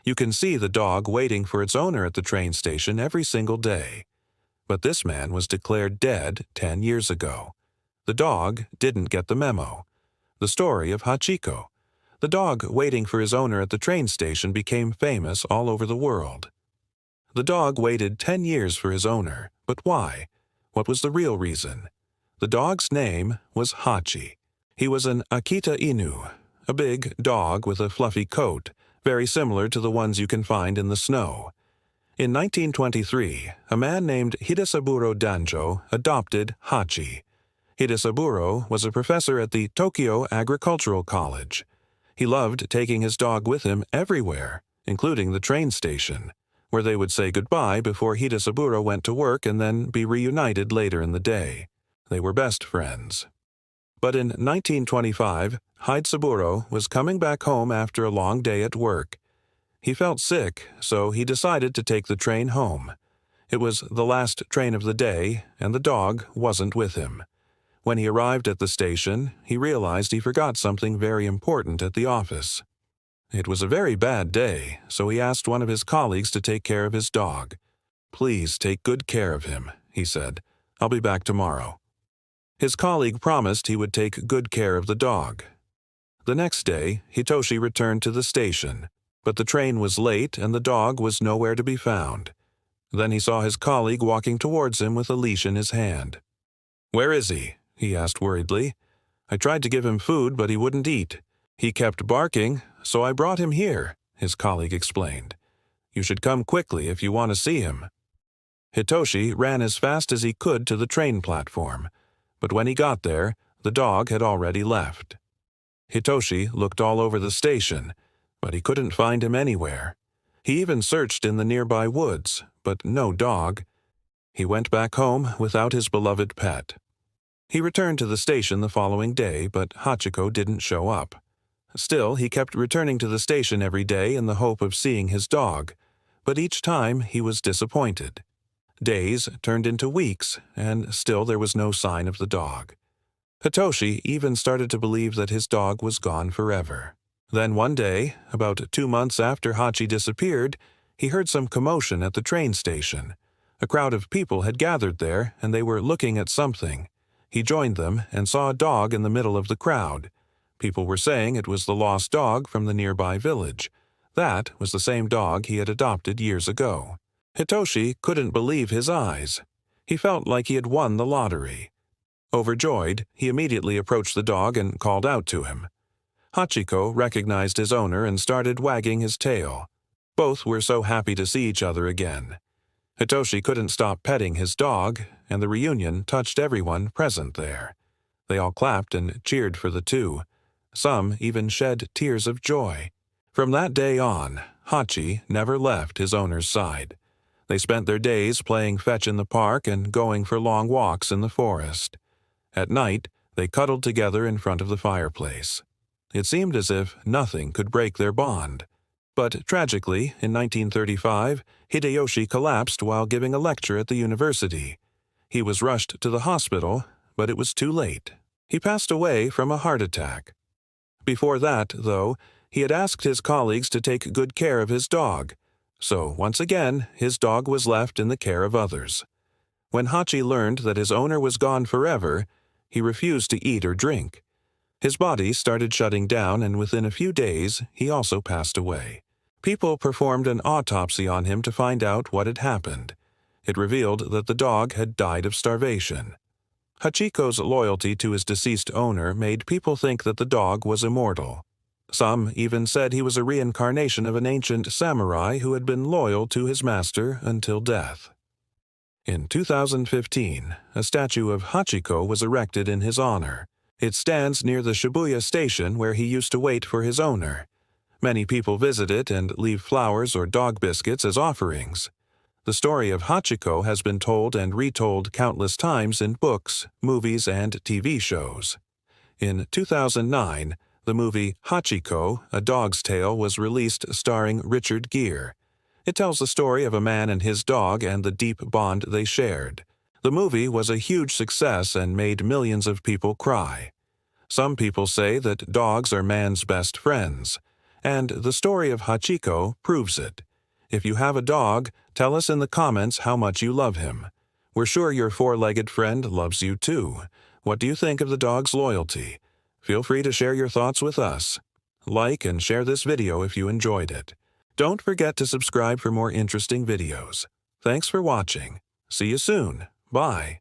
You can see the dog waiting for its owner at the train station every single day. But this man was declared dead 10 years ago. The dog didn't get the memo. The story of Hachiko. The dog waiting for his owner at the train station became famous all over the world. The dog waited 10 years for his owner, but why? What was the real reason? The dog's name was Hachi. He was an Akita Inu, a big dog with a fluffy coat, very similar to the ones you can find in the snow. In 1923, a man named Hidesaburo Danjo adopted Hachi. Hidesaburo was a professor at the Tokyo Agricultural College. He loved taking his dog with him everywhere, including the train station, where they would say goodbye before Hidesaburo went to work and then be reunited later in the day. They were best friends. But in 1925, Hidesaburo was coming back home after a long day at work. He felt sick, so he decided to take the train home. It was the last train of the day, and the dog wasn't with him. When he arrived at the station, he realized he forgot something very important at the office. It was a very bad day, so he asked one of his colleagues to take care of his dog. "Please take good care of him," he said. "I'll be back tomorrow." His colleague promised he would take good care of the dog. The next day, Hitoshi returned to the station, but the train was late and the dog was nowhere to be found. Then he saw his colleague walking towards him with a leash in his hand. "Where is he?" he asked worriedly. "I tried to give him food, but he wouldn't eat. He kept barking, so I brought him here," his colleague explained. "You should come quickly if you want to see him." Hitoshi ran as fast as he could to the train platform, but when he got there, the dog had already left. Hitoshi looked all over the station, but he couldn't find him anywhere. He even searched in the nearby woods, but no dog. He went back home without his beloved pet. He returned to the station the following day, but Hachiko didn't show up. Still, he kept returning to the station every day in the hope of seeing his dog, but each time he was disappointed. Days turned into weeks, and still there was no sign of the dog. Hitoshi even started to believe that his dog was gone forever. Then one day, about 2 months after Hachi disappeared, he heard some commotion at the train station. A crowd of people had gathered there, and they were looking at something. He joined them and saw a dog in the middle of the crowd. People were saying it was the lost dog from the nearby village. That was the same dog he had adopted years ago. Hitoshi couldn't believe his eyes. He felt like he had won the lottery. Overjoyed, he immediately approached the dog and called out to him. Hachiko recognized his owner and started wagging his tail. Both were so happy to see each other again. Hitoshi couldn't stop petting his dog, and the reunion touched everyone present there. They all clapped and cheered for the two. Some even shed tears of joy. From that day on, Hachi never left his owner's side. They spent their days playing fetch in the park and going for long walks in the forest. At night, they cuddled together in front of the fireplace. It seemed as if nothing could break their bond. But tragically, in 1935, Hideyoshi collapsed while giving a lecture at the university. He was rushed to the hospital, but it was too late. He passed away from a heart attack. Before that, though, he had asked his colleagues to take good care of his dog. So, once again, his dog was left in the care of others. When Hachi learned that his owner was gone forever, he refused to eat or drink. His body started shutting down, and within a few days, he also passed away. People performed an autopsy on him to find out what had happened. It revealed that the dog had died of starvation. Hachiko's loyalty to his deceased owner made people think that the dog was immortal. Some even said he was a reincarnation of an ancient samurai who had been loyal to his master until death. In 2015, a statue of Hachiko was erected in his honor. It stands near the Shibuya station where he used to wait for his owner. Many people visit it and leave flowers or dog biscuits as offerings. The story of Hachiko has been told and retold countless times in books, movies, and TV shows. In 2009, the movie Hachiko, A Dog's Tale was released starring Richard Gere. It tells the story of a man and his dog and the deep bond they shared. The movie was a huge success and made millions of people cry. Some people say that dogs are man's best friends, And the story of Hachiko proves it. If you have a dog, tell us in the comments how much you love him. We're sure your four-legged friend loves you too. What do you think of the dog's loyalty? Feel free to share your thoughts with us. Like and share this video if you enjoyed it. Don't forget to subscribe for more interesting videos. Thanks for watching. See you soon. Bye.